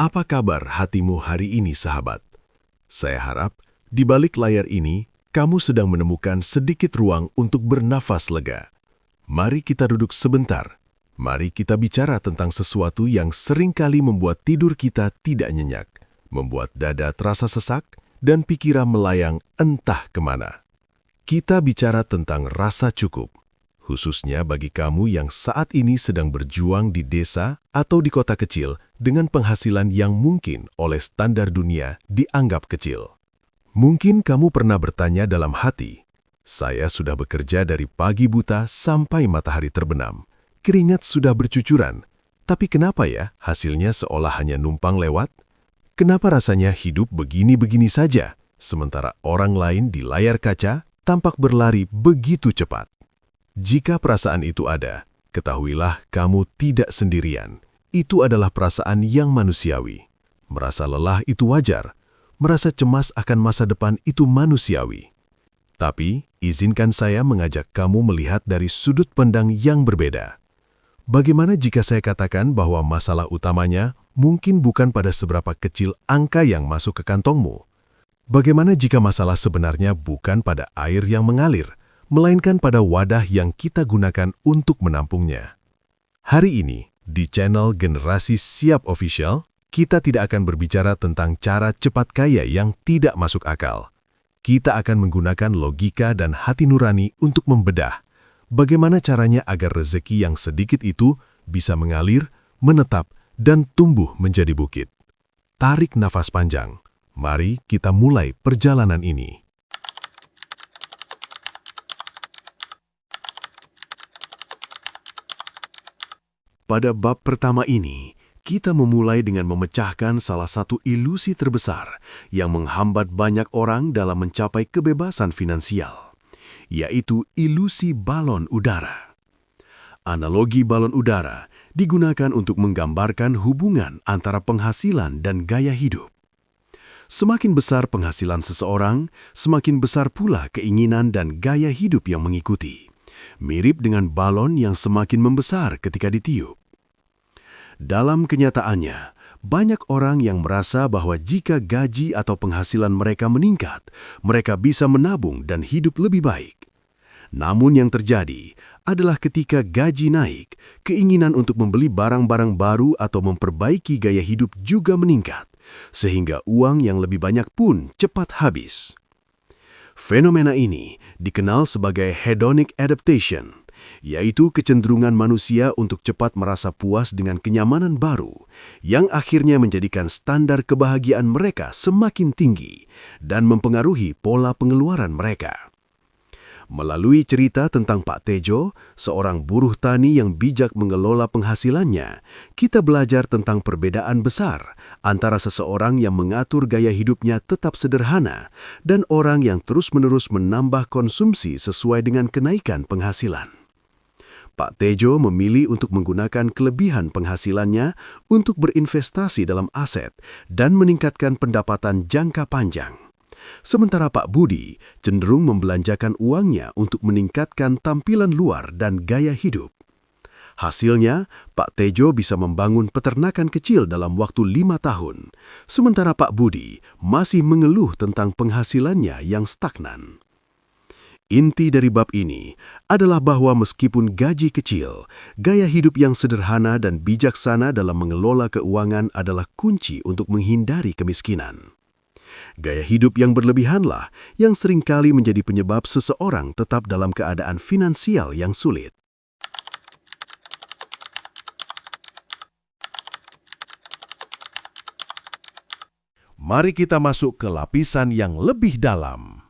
Apa kabar hatimu hari ini, sahabat? Saya harap di balik layar ini kamu sedang menemukan sedikit ruang untuk bernafas lega. Mari kita duduk sebentar. Mari kita bicara tentang sesuatu yang seringkali membuat tidur kita tidak nyenyak, membuat dada terasa sesak, dan pikiran melayang entah kemana. Kita bicara tentang rasa cukup, khususnya bagi kamu yang saat ini sedang berjuang di desa atau di kota kecil dengan penghasilan yang mungkin oleh standar dunia dianggap kecil. Mungkin kamu pernah bertanya dalam hati, saya sudah bekerja dari pagi buta sampai matahari terbenam, keringat sudah bercucuran, tapi kenapa ya hasilnya seolah hanya numpang lewat? Kenapa rasanya hidup begini-begini saja, sementara orang lain di layar kaca tampak berlari begitu cepat? Jika perasaan itu ada, ketahuilah kamu tidak sendirian. Itu adalah perasaan yang manusiawi. Merasa lelah itu wajar. Merasa cemas akan masa depan itu manusiawi. Tapi, izinkan saya mengajak kamu melihat dari sudut pandang yang berbeda. Bagaimana jika saya katakan bahwa masalah utamanya mungkin bukan pada seberapa kecil angka yang masuk ke kantongmu? Bagaimana jika masalah sebenarnya bukan pada air yang mengalir, melainkan pada wadah yang kita gunakan untuk menampungnya? Hari ini, di channel Generasi Siap Official, kita tidak akan berbicara tentang cara cepat kaya yang tidak masuk akal. Kita akan menggunakan logika dan hati nurani untuk membedah bagaimana caranya agar rezeki yang sedikit itu bisa mengalir, menetap, dan tumbuh menjadi bukit. Tarik nafas panjang. Mari kita mulai perjalanan ini. Pada bab pertama ini, kita memulai dengan memecahkan salah satu ilusi terbesar yang menghambat banyak orang dalam mencapai kebebasan finansial, yaitu ilusi balon udara. Analogi balon udara digunakan untuk menggambarkan hubungan antara penghasilan dan gaya hidup. Semakin besar penghasilan seseorang, semakin besar pula keinginan dan gaya hidup yang mengikuti. Mirip dengan balon yang semakin membesar ketika ditiup. Dalam kenyataannya, banyak orang yang merasa bahwa jika gaji atau penghasilan mereka meningkat, mereka bisa menabung dan hidup lebih baik. Namun yang terjadi adalah ketika gaji naik, keinginan untuk membeli barang-barang baru atau memperbaiki gaya hidup juga meningkat, sehingga uang yang lebih banyak pun cepat habis. Fenomena ini dikenal sebagai hedonic adaptation, yaitu kecenderungan manusia untuk cepat merasa puas dengan kenyamanan baru, yang akhirnya menjadikan standar kebahagiaan mereka semakin tinggi dan mempengaruhi pola pengeluaran mereka. Melalui cerita tentang Pak Tejo, seorang buruh tani yang bijak mengelola penghasilannya, kita belajar tentang perbedaan besar antara seseorang yang mengatur gaya hidupnya tetap sederhana dan orang yang terus-menerus menambah konsumsi sesuai dengan kenaikan penghasilan. Pak Tejo memilih untuk menggunakan kelebihan penghasilannya untuk berinvestasi dalam aset dan meningkatkan pendapatan jangka panjang. Sementara Pak Budi cenderung membelanjakan uangnya untuk meningkatkan tampilan luar dan gaya hidup. Hasilnya, Pak Tejo bisa membangun peternakan kecil dalam waktu 5 tahun, sementara Pak Budi masih mengeluh tentang penghasilannya yang stagnan. Inti dari bab ini adalah bahwa meskipun gaji kecil, gaya hidup yang sederhana dan bijaksana dalam mengelola keuangan adalah kunci untuk menghindari kemiskinan. Gaya hidup yang berlebihanlah yang seringkali menjadi penyebab seseorang tetap dalam keadaan finansial yang sulit. Mari kita masuk ke lapisan yang lebih dalam.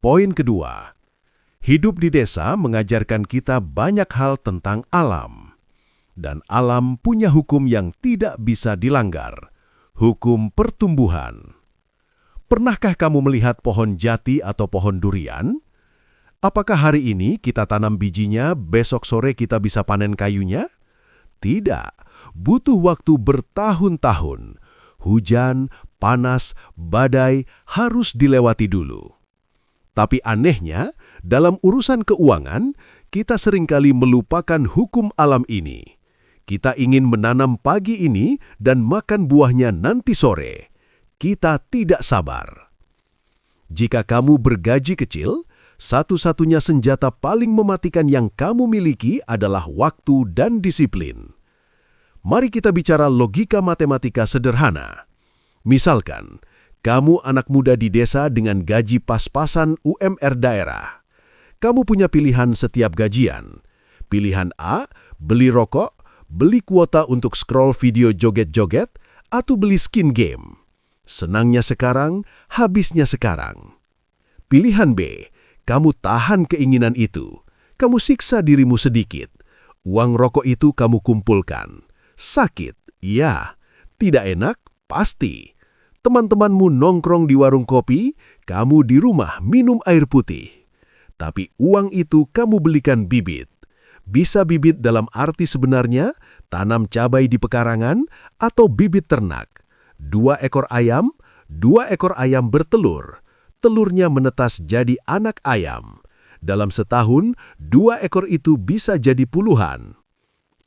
Poin kedua, hidup di desa mengajarkan kita banyak hal tentang alam. Dan alam punya hukum yang tidak bisa dilanggar, hukum pertumbuhan. Pernahkah kamu melihat pohon jati atau pohon durian? Apakah hari ini kita tanam bijinya, besok sore kita bisa panen kayunya? Tidak, butuh waktu bertahun-tahun. Hujan, panas, badai harus dilewati dulu. Tapi anehnya, dalam urusan keuangan, kita seringkali melupakan hukum alam ini. Kita ingin menanam pagi ini dan makan buahnya nanti sore. Kita tidak sabar. Jika kamu bergaji kecil, satu-satunya senjata paling mematikan yang kamu miliki adalah waktu dan disiplin. Mari kita bicara logika matematika sederhana. Misalkan, kamu anak muda di desa dengan gaji pas-pasan UMR daerah. Kamu punya pilihan setiap gajian. Pilihan A, beli rokok, beli kuota untuk scroll video joget-joget, atau beli skin game. Senangnya sekarang, habisnya sekarang. Pilihan B, kamu tahan keinginan itu. Kamu siksa dirimu sedikit. Uang rokok itu kamu kumpulkan. Sakit, ya. Tidak enak, pasti. Teman-temanmu nongkrong di warung kopi, kamu di rumah minum air putih. Tapi uang itu kamu belikan bibit. Bisa bibit dalam arti sebenarnya, tanam cabai di pekarangan, atau bibit ternak. 2 ekor ayam bertelur. Telurnya menetas jadi anak ayam. Dalam setahun, 2 ekor itu bisa jadi puluhan.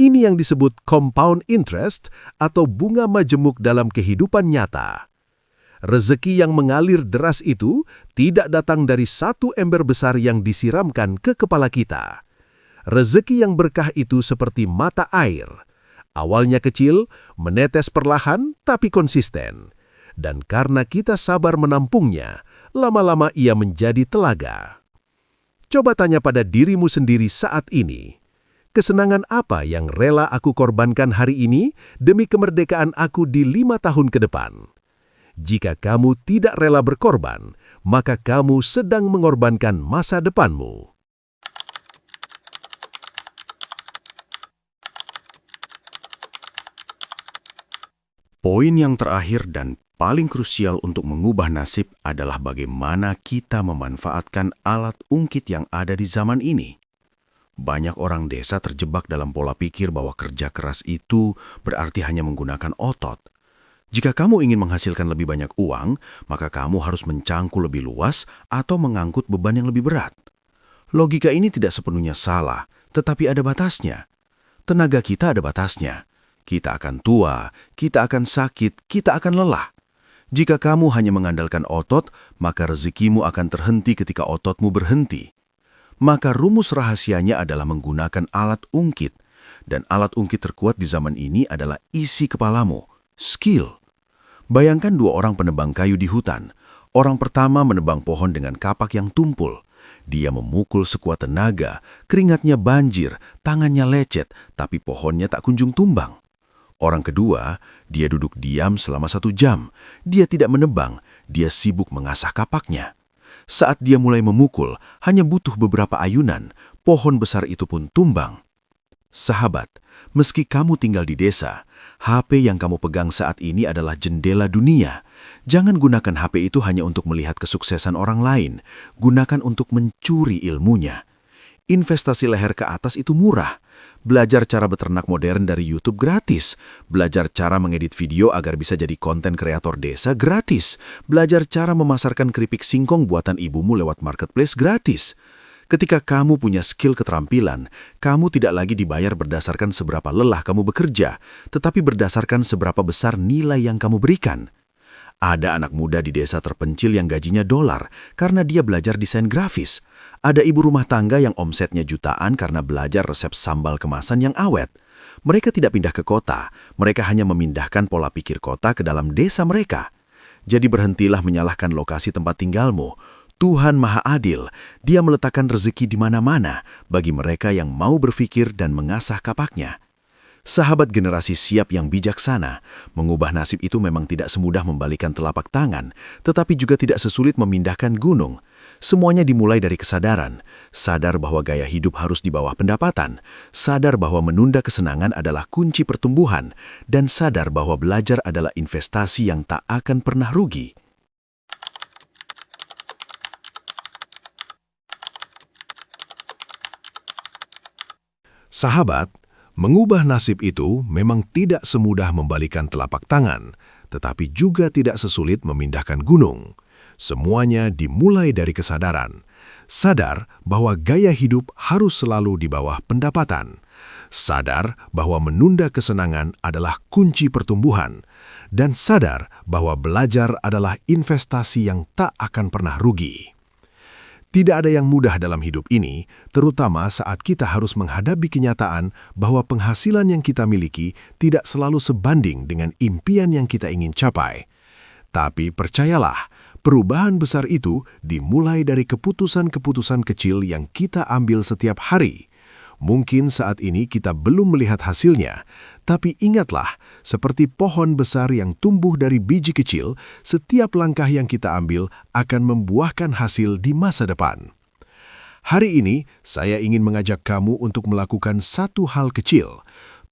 Ini yang disebut compound interest atau bunga majemuk dalam kehidupan nyata. Rezeki yang mengalir deras itu tidak datang dari satu ember besar yang disiramkan ke kepala kita. Rezeki yang berkah itu seperti mata air. Awalnya kecil, menetes perlahan tapi konsisten. Dan karena kita sabar menampungnya, lama-lama ia menjadi telaga. Coba tanya pada dirimu sendiri saat ini. Kesenangan apa yang rela aku korbankan hari ini demi kemerdekaan aku di 5 tahun ke depan? Jika kamu tidak rela berkorban, maka kamu sedang mengorbankan masa depanmu. Poin yang terakhir dan paling krusial untuk mengubah nasib adalah bagaimana kita memanfaatkan alat ungkit yang ada di zaman ini. Banyak orang desa terjebak dalam pola pikir bahwa kerja keras itu berarti hanya menggunakan otot. Jika kamu ingin menghasilkan lebih banyak uang, maka kamu harus mencangkul lebih luas atau mengangkut beban yang lebih berat. Logika ini tidak sepenuhnya salah, tetapi ada batasnya. Tenaga kita ada batasnya. Kita akan tua, kita akan sakit, kita akan lelah. Jika kamu hanya mengandalkan otot, maka rezekimu akan terhenti ketika ototmu berhenti. Maka rumus rahasianya adalah menggunakan alat ungkit. Dan alat ungkit terkuat di zaman ini adalah isi kepalamu, skill. Bayangkan 2 orang penebang kayu di hutan. Orang pertama menebang pohon dengan kapak yang tumpul. Dia memukul sekuat tenaga, keringatnya banjir, tangannya lecet, tapi pohonnya tak kunjung tumbang. Orang kedua, dia duduk diam selama 1 jam. Dia tidak menebang, dia sibuk mengasah kapaknya. Saat dia mulai memukul, hanya butuh beberapa ayunan, pohon besar itu pun tumbang. Sahabat, meski kamu tinggal di desa, HP yang kamu pegang saat ini adalah jendela dunia. Jangan gunakan HP itu hanya untuk melihat kesuksesan orang lain. Gunakan untuk mencuri ilmunya. Investasi leher ke atas itu murah. Belajar cara beternak modern dari YouTube gratis. Belajar cara mengedit video agar bisa jadi konten kreator desa gratis. Belajar cara memasarkan keripik singkong buatan ibumu lewat marketplace gratis. Ketika kamu punya skill keterampilan, kamu tidak lagi dibayar berdasarkan seberapa lelah kamu bekerja, tetapi berdasarkan seberapa besar nilai yang kamu berikan. Ada anak muda di desa terpencil yang gajinya $, karena dia belajar desain grafis. Ada ibu rumah tangga yang omsetnya jutaan karena belajar resep sambal kemasan yang awet. Mereka tidak pindah ke kota, mereka hanya memindahkan pola pikir kota ke dalam desa mereka. Jadi berhentilah menyalahkan lokasi tempat tinggalmu. Tuhan Maha Adil, Dia meletakkan rezeki di mana-mana bagi mereka yang mau berpikir dan mengasah kapaknya. Sahabat generasi siap yang bijaksana, mengubah nasib itu memang tidak semudah membalikan telapak tangan, tetapi juga tidak sesulit memindahkan gunung. Semuanya dimulai dari kesadaran, sadar bahwa gaya hidup harus di bawah pendapatan, sadar bahwa menunda kesenangan adalah kunci pertumbuhan, dan sadar bahwa belajar adalah investasi yang tak akan pernah rugi. Sahabat, mengubah nasib itu memang tidak semudah membalikan telapak tangan, tetapi juga tidak sesulit memindahkan gunung. Semuanya dimulai dari kesadaran. Sadar bahwa gaya hidup harus selalu di bawah pendapatan. Sadar bahwa menunda kesenangan adalah kunci pertumbuhan, dan sadar bahwa belajar adalah investasi yang tak akan pernah rugi. Tidak ada yang mudah dalam hidup ini, terutama saat kita harus menghadapi kenyataan bahwa penghasilan yang kita miliki tidak selalu sebanding dengan impian yang kita ingin capai. Tapi percayalah, perubahan besar itu dimulai dari keputusan-keputusan kecil yang kita ambil setiap hari. Mungkin saat ini kita belum melihat hasilnya, tapi ingatlah, seperti pohon besar yang tumbuh dari biji kecil, setiap langkah yang kita ambil akan membuahkan hasil di masa depan. Hari ini, saya ingin mengajak kamu untuk melakukan satu hal kecil.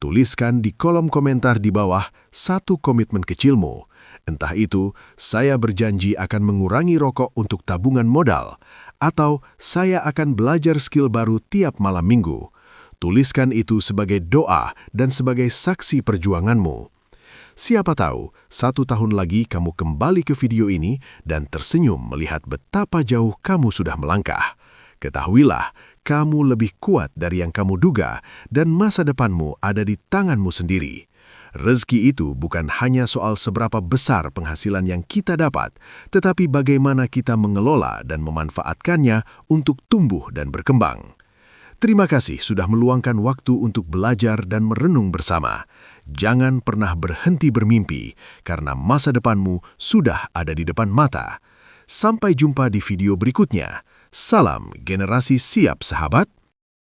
Tuliskan di kolom komentar di bawah satu komitmen kecilmu. Entah itu, saya berjanji akan mengurangi rokok untuk tabungan modal, atau saya akan belajar skill baru tiap malam minggu. Tuliskan itu sebagai doa dan sebagai saksi perjuanganmu. Siapa tahu, 1 tahun lagi kamu kembali ke video ini dan tersenyum melihat betapa jauh kamu sudah melangkah. Ketahuilah, kamu lebih kuat dari yang kamu duga dan masa depanmu ada di tanganmu sendiri. Rezeki itu bukan hanya soal seberapa besar penghasilan yang kita dapat, tetapi bagaimana kita mengelola dan memanfaatkannya untuk tumbuh dan berkembang. Terima kasih sudah meluangkan waktu untuk belajar dan merenung bersama. Jangan pernah berhenti bermimpi, karena masa depanmu sudah ada di depan mata. Sampai jumpa di video berikutnya. Salam generasi siap, sahabat.